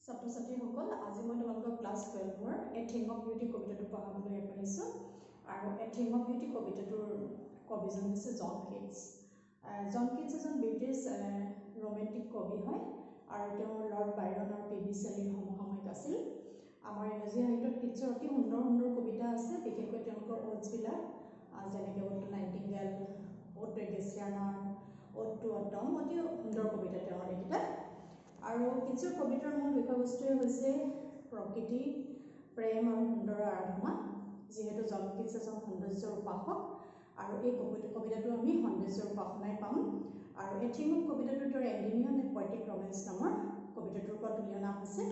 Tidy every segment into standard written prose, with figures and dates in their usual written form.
ছাত্ৰ ছাত্ৰীসকল আজি মই তোমালোকক class 12 A thing of beauty কবিতাটো পঢ়াবলৈ আগবাঢ়িছোঁ আৰু এ থিং অফ বিউটি কবিতাটোৰ কবিজন হৈছে জন কিটছ। জন কিটছ এজন ব্ৰিটিছ ৰোমেণ্টিক কবি হয় আৰু তেওঁ লৰ্ড বাইৰন আৰু পি বি শেলীৰ সমসাময়িক আছিল। আমাৰ ইংৰাজী সাহিত্যত কিটছৰ অতি সুন্দৰ সুন্দৰ কবিতা আছে, বিশেষকৈ তেওঁলোকৰ ওডছবিলাক যেনেকৈ ode to nightingale, ode to এগেচিয়ানাৰ, ওড টু অটম, অতি সুন্দৰ কবিতা তেওঁৰ এইকেইটা। আৰু কিটছৰ কবিতাৰ মূল বিষয়বস্তুৱে হৈছে প্ৰকৃতি, প্ৰেম আৰু সুন্দৰৰ আৰাধনা। যিহেতু জন কিটছ এজন সৌন্দৰ্যৰ উপাসক আৰু এই কবিতাটো আমি সৌন্দৰ্যৰ উপাসনাই পাম। আৰু এ থিং অফ কবিতাটোৰ দৰে এণ্ডিমিয়ন এ পয়েটিক ৰমেন্স নামৰ কবিতাটোৰ পৰা তুলি অনা হৈছে।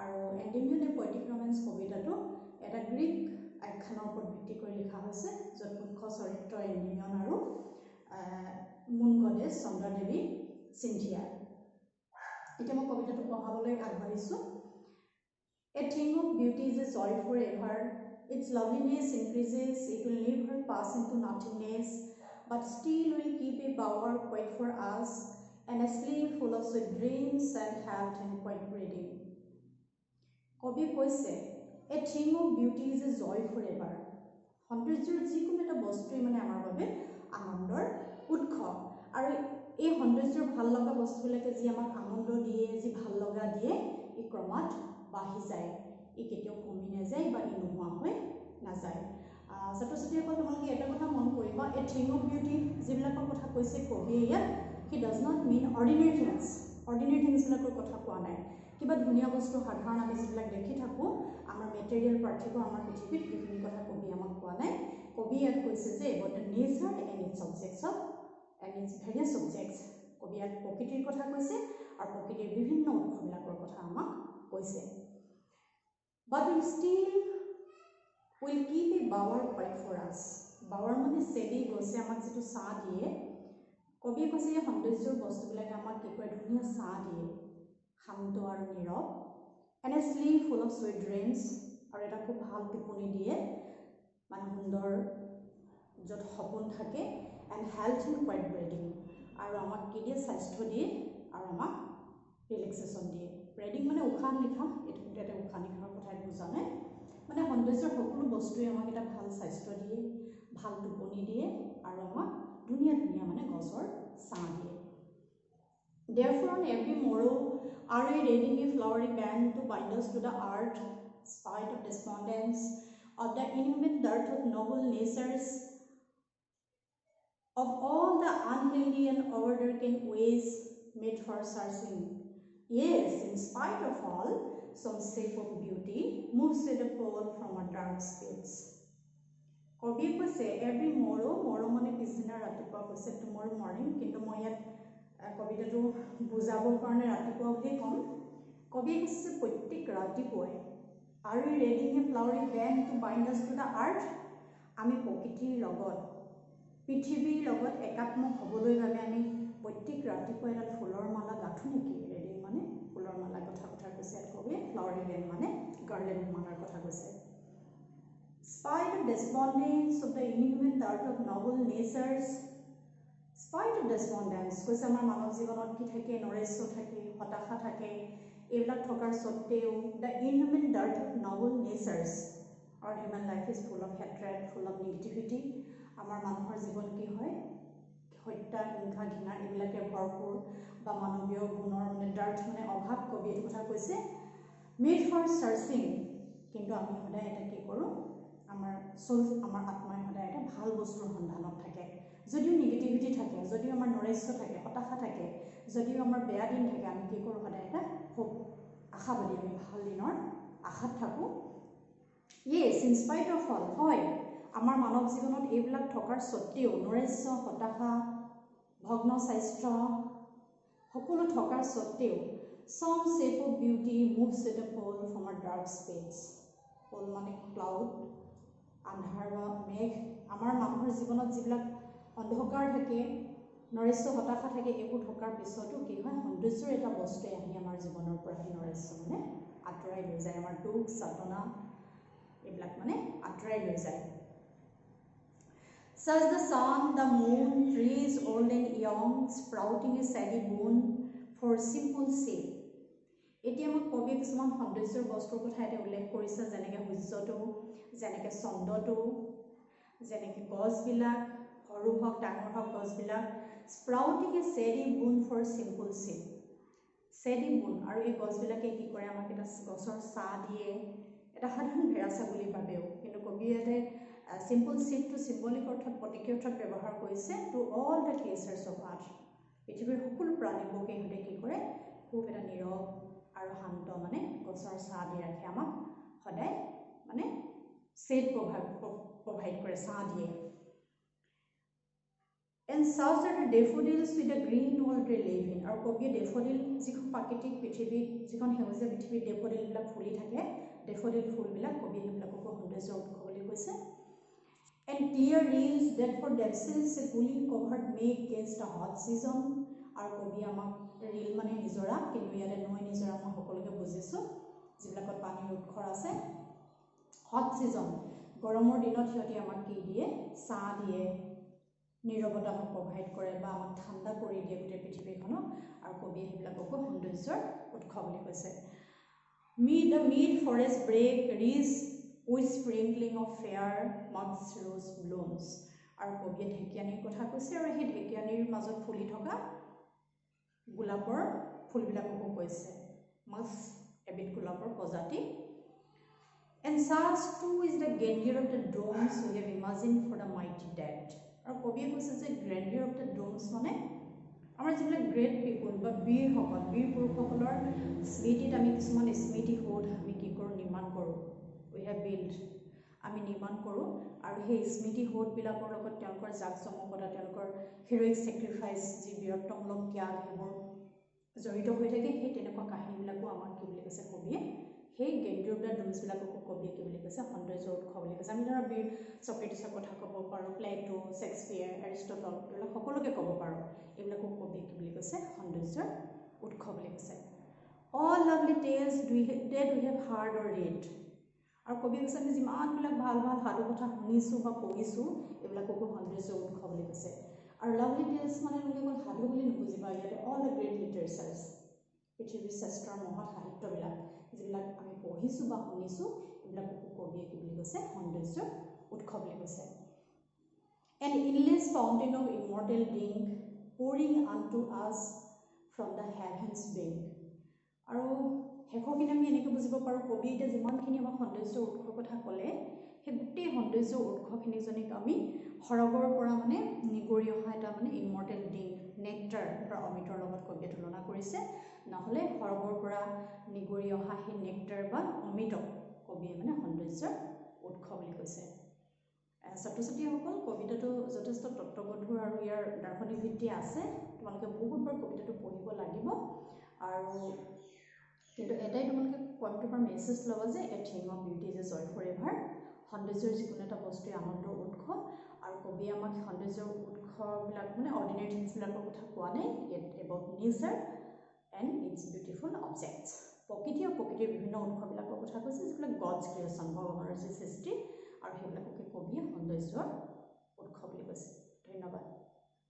আৰু এণ্ডিমিয়ন এ পয়েটিক ৰমেন্স কবিতাটো এটা গ্ৰীক আখ্যানৰ ওপৰত ভিত্তি কৰি লিখা হৈছে, য'ত মুখ্য চৰিত্ৰ এণ্ডিমিয়ন আৰু মুন গডেছ চন্দ্ৰদেৱী চিন্থিয়া। এতিয়া মই কবিতাটো পঢ়াবলৈ আগবাঢ়িছোঁ। A thing of beauty is a joy for ever, its loveliness increases, it will never pass into nothingness, but still will keep a bower quiet for us, and a sleep full of sweet dreams and health and quiet breathing. কবি কৈছে a thing of beauty is a joy for ever. সৌন্দৰ্যৰ যিকোনো এটা বস্তুৱেই মানে আমাৰ বাবে আনন্দৰ উৎস, আৰু এই সৌন্দৰ্যৰ ভাল লগা বস্তুবিলাকে যি আমাক আনন্দ দিয়ে, যি ভাল লগা দিয়ে, ই ক্ৰমাৎ বাঢ়ি যায়, ই কেতিয়াও কমি নাযায় বা ই নোহোৱা হৈ নাযায়। ছাত্ৰ ছাত্ৰীসকল, তোমালোকে এটা কথা মন কৰিবা, এ থিং অফ বিউটি যিবিলাকৰ কথা কৈছে কবিয়ে ইয়াত, he does not mean ordinary থিংছবিলাকৰ কথা কোৱা নাই। কিবা ধুনীয়া বস্তু সাধাৰণ আমি যিবিলাক দেখি থাকোঁ আমাৰ মেটেৰিয়েল পাৰ্থিৱ আমাৰ পৃথিৱীত, সেইখিনি কথা কবি আমাক কোৱা নাই। কবি ইয়াত কৈছে যে about the nature and its objects and its various objects. কবি ইয়াত প্ৰকৃতিৰ কথা কৈছে আৰু প্ৰকৃতিৰ বিভিন্ন উৎসবিলাকৰ কথা আমাক কৈছে। But will still will keep a bower quiet for us. Bower মানে চেদি গছে আমাক যিটো ছাঁ দিয়ে, কবিয়ে কৈছে এই সৌন্দৰ্যৰ বস্তুবিলাকে আমাক কি কৰে, ধুনীয়া ছাঁ দিয়ে, শান্ত আৰু নীৰৱ। And a sleep full of sweet dreams, আৰু এটা খুব ভাল টোপনি দিয়ে, মানে সুন্দৰ য'ত সপোন থাকে। And health and quiet breeding, আৰু আমাক কি দিয়ে, স্বাস্থ্য দিয়ে আৰু আমাক ৰিলেক্সেশ্যন দিয়ে। ব্ৰিডিং মানে উশাহ নিশাহ, এইটো কিন্তু এটা উশাহ নিশাহৰ কথাই বুজা নাই। মানে সৌন্দৰ্যৰ সকলো বস্তুৱে আমাক এটা ভাল স্বাস্থ্য দিয়ে, ভাল টোপনি দিয়ে আৰু আমাক ধুনীয়া ধুনীয়া মানে গছৰ ছাঁ দিয়ে। Therefore, on every morrow are we raising a flowery band to bind us to the earth, spite of despondence, of the inhuman dearth of noble natures, of all the unhealthy and overdarkened ways made for searching. Yes, in spite of all, some shape of beauty moves to the pole from a dark space. কবিয়ে কৈছে every মৰো মানে পিছদিনা ৰাতিপুৱা কৈছে, টুমৰো morning, কিন্তু মই ইয়াত কবিতাটো বুজাবৰ কাৰণে ৰাতিপুৱা বুলিয়েই ক'ম। কবিয়ে কৈছে প্ৰত্যেক ৰাতিপুৱাই আৰু ৰেডিং এ ফ্লাৱাৰী বেণ্ড টু বাইণ্ড আছ টু দ্য আৰ্থ, আমি প্ৰকৃতিৰ লগত, পৃথিৱীৰ লগত একাত্মক হ'বলৈ বাবে আমি প্ৰত্যেক ৰাতিপুৱা এডাল ফুলৰ মালা গাঁঠো নেকি? ৰেডিং মানে ফুলৰ মালা কথা কৈছে ইয়াত কবিয়ে, ফ্লাৱাৰী বেণ্ড মানে গাৰ্লেণ্ড মালাৰ কথা কৈছে। Spite of despondence of the inhuman dearth of noble natures, spite of despondence কৈছে আমাৰ মানৱ জীৱনত কি থাকে, নৈৰাশ্য থাকে, হতাশা থাকে, এইবিলাক থকাৰ স্বত্তেও the inhuman dearth of noble natures, our human life is full of hatred, full of negativity. আমাৰ মানুহৰ জীৱন কি হয়, হত্যা, হিংসা, ঘৃণা এইবিলাকে ভৰপূৰ, বা মানৱীয় গুণৰ মানে ডাৰ্থ মানে অভাৱ, কবি এইটো কথা কৈছে। মেড ফৰ চাৰ্চিং, কিন্তু আমি সদায় এটা কি কৰোঁ, আমাৰ আত্মাই সদায় এটা ভাল বস্তুৰ সন্ধানত থাকে। যদিও নিগেটিভিটি থাকে, যদিও আমাৰ নৈৰাশ্য থাকে, হতাশা থাকে, যদিও আমাৰ বেয়া দিন থাকে, আমি কি কৰোঁ, সদায় এটা খুব আশাবাদী, আমি ভাল দিনৰ আশাত থাকোঁ। য়েছ, ইন স্পাইট অফ অল, হয় আমাৰ মানৱ জীৱনত এইবিলাক থকাৰ স্বত্তেও, নৈৰাশ্য, হতাশা, ভগ্ন স্বাস্থ্য সকলো থকাৰ স্বত্তেও, some shape of beauty moves to the pole from a dark space. পল মানে ক্লাউড, আন্ধাৰ বা মেঘ। আমাৰ মানুহৰ জীৱনত যিবিলাক অন্ধকাৰ থাকে, নৈৰাশ্য, হতাশা থাকে, এইবোৰ থকাৰ পিছতো কি হয়, সৌন্দৰ্যৰ এটা বস্তুৱে আহি আমাৰ জীৱনৰ পৰা সেই নৈৰাশ্য মানে আঁতৰাই লৈ যায়, আমাৰ দুখ যাতনা এইবিলাক মানে আঁতৰাই লৈ যায়। Such the sun, the moon, trees old and young, sprouting a shady boon for simple sake. এতিয়া আমাক কবিয়ে কিছুমান সৌন্দৰ্যৰ বস্তুৰ কথা এটা উল্লেখ কৰিছে, যেনেকৈ সূৰ্যটো, যেনেকৈ চন্দ্ৰটো, যেনেকৈ গছবিলাক সৰু হওক ডাঙৰ হওক গছবিলাক। স্প্ৰাউটিং এ চেডি বুন ফৰ চিম্পল চিড, চেডি বুন, আৰু এই গছবিলাকে কি কৰে আমাক এটা গছৰ ছাঁ দিয়ে, এটা সাধাৰণ ভেড়া ছাগলীৰ বাবেও, কিন্তু কবিয়ে ইয়াতে চিম্পল চিডটো চিম্বলিক অৰ্থত প্ৰতীকী অৰ্থত ব্যৱহাৰ কৰিছে to all the creatures of earth. পৃথিৱীৰ সকলো প্ৰাণীবোৰকে ইহঁতে কি কৰে, খুব এটা নীৰৱ আৰু শান্ত মানে গছৰ ছাঁ দি ৰাখে, আমাক সদায় মানে ছেড প্ৰভাইড কৰে, ছাঁ দিয়ে। And such are daffodils with the green world they live in, আৰু কবিয়ে ডেফোডিল যিখন প্ৰাকৃতিক পৃথিৱীত যিখন সেউজীয়া পৃথিৱীত ডেফোডিলবিলাক ফুলি থাকে, ডেফোডিল ফুলবিলাক কবিয়ে সেইবিলাককো সৌন্দৰ্যৰ উৎস বুলি কৈছে। And clear rills that for themselves a cooling covert make gainst a hot season, আৰু কবিয়ে আমাক ৰিল মানে নিজৰা, কিন্তু ইয়াতে নৈ নিজৰা মই সকলোকে বুজিছোঁ, যিবিলাকত পানীৰ উৎস আছে। হট ছিজন, গৰমৰ দিনত সিহঁতে আমাক কি দিয়ে, ছাঁ দিয়ে, নীৰৱতা আমাক প্ৰভাইড কৰে বা আমাক ঠাণ্ডা কৰি দিয়ে গোটেই পৃথিৱীখনক, আৰু কবিয়ে সেইবিলাককো সৌন্দৰ্যৰ উৎস বুলি কৈছে। The mid forest brake rich with sprinkling of fair মক্স ৰ'জ ব্লুমছ, আৰু কবিয়ে ঢেকীয়ানীৰ কথা কৈছে, আৰু সেই ঢেকীয়ানীৰ মাজত ফুলি থকা গোলাপৰ ফুলবিলাককো কৈছে, মাছ এবিধ গোলাপৰ প্ৰজাতি। এণ্ড চাৰ্চ too is the grandeur of the dooms we have imagine for the mighty dead, আৰু কবিয়ে কৈছে যে গ্ৰেণ্ডিয়ৰ অফ দ্য ডোমছ মানে আমাৰ যিবিলাক গ্ৰেট পিপুল বা বীৰসকল, বীৰ পুৰুষসকলৰ স্মৃতিত আমি কিছুমান স্মৃতিসৌধ আমি কি কৰোঁ, নিৰ্মাণ কৰোঁ, উই হেভ বিল্ড, আমি নিৰ্মাণ কৰোঁ, আৰু সেই স্মৃতিসৌধবিলাকৰ লগত তেওঁলোকৰ জাক জমকতা, তেওঁলোকৰ হিৰইক ছেক্ৰিফাইচ, যি বীৰত্বমূলক ত্যাগ, সেইবোৰ জড়িত হৈ থাকে। সেই তেনেকুৱা কাহিনীবিলাকো আমাক কি বুলি কৈছে কবিয়ে, সেই গ্ৰেণ্ডিয়ৰ অফ দ্য ডোমছবিলাককো কবিয়ে কি বুলি কৈছে, সৌন্দৰ্যৰ উৎস বুলি কৈছে। আমি ধৰা বীৰ ছক্ৰেটিছৰ কথা ক'ব পাৰোঁ, প্লেটো, শ্বেক্সপিয়াৰ, এৰিষ্টটল, এইবিলাক সকলোকে ক'ব পাৰোঁ, এইবিলাকো কবিয়ে কি বুলি কৈছে, সৌন্দৰ্যৰ উৎস বুলি কৈছে। All lovely tales that we have heard or read, আৰু কবিয়ে কৈছে আমি যিমানবিলাক ভাল ভাল সাধু কথা শুনিছোঁ বা পঢ়িছোঁ, এইবিলাককো সৌন্দৰ্যৰ উৎস বুলি কৈছে। আৰু লাভলি টেলছ মানে কেৱল সাধু বুলি নুবুজিবা, ইয়াতে অল দ্য গ্ৰেট লিটাৰেচাৰ্ছ, পৃথিৱীৰ শ্ৰেষ্ঠ মহৎ সাহিত্যবিলাক যিবিলাক আমি পঢ়িছোঁ বা শুনিছোঁ, এইবিলাককো কবিয়ে কি বুলি কৈছে, সৌন্দৰ্যৰ উৎস বুলি কৈছে। An endless fountain of immortal drink pouring unto us from the heavens ব্ৰিংক, আৰু শেষৰখিনি আমি এনেকৈ বুজিব পাৰোঁ, কবিয়ে এতিয়া যিমানখিনি আমাক সৌন্দৰ্যৰ উৎসৰ কথা ক'লে, সেই গোটেই সৌন্দৰ্যৰ উৎসখিনিজনীক আমি সৰগৰ পৰা মানে নিগৰি অহা এটা মানে ইমৰ্টেল ড্ৰিংক, নেক্টাৰ বা অমৃতৰ লগত কবিয়ে তুলনা কৰিছে, নহ'লে সৰগৰ পৰা নিগৰি অহা সেই নেক্টাৰ বা অমৃতক কবিয়ে মানে সৌন্দৰ্যৰ উৎস বুলি কৈছে। ছাত্ৰ ছাত্ৰীসকল, কবিতাটো যথেষ্ট তত্ত্বগধুৰ আৰু ইয়াৰ দাৰ্শনিক ভিত্তি আছে, তোমালোকে বহুতবাৰ কবিতাটো পঢ়িব লাগিব, আৰু কিন্তু এটাই তোমালোকে পইণ্টটোৰ পৰা মেছেজ ল'বা যে a thing of beauty is a joy for ever, সৌন্দৰ্যৰ যিকোনো এটা বস্তুৱে আনন্দৰ উৎস, আৰু কবিয়ে আমাক সৌন্দৰ্যৰ উৎসবিলাক মানে অৰ্ডিনেৰী থিংছবিলাকৰ কথা কোৱা নাই, it about nature and its beautiful objects, প্ৰকৃতি আৰু প্ৰকৃতিৰ বিভিন্ন উৎসবিলাকৰ কথা কৈছে, যিবিলাক গডছ ক্ৰিয়েশ্যন, ভগৱানৰ যি সৃষ্টি, আৰু সেইবিলাককে কবিয়ে সৌন্দৰ্যৰ উৎস বুলি কৈছে। ধন্যবাদ।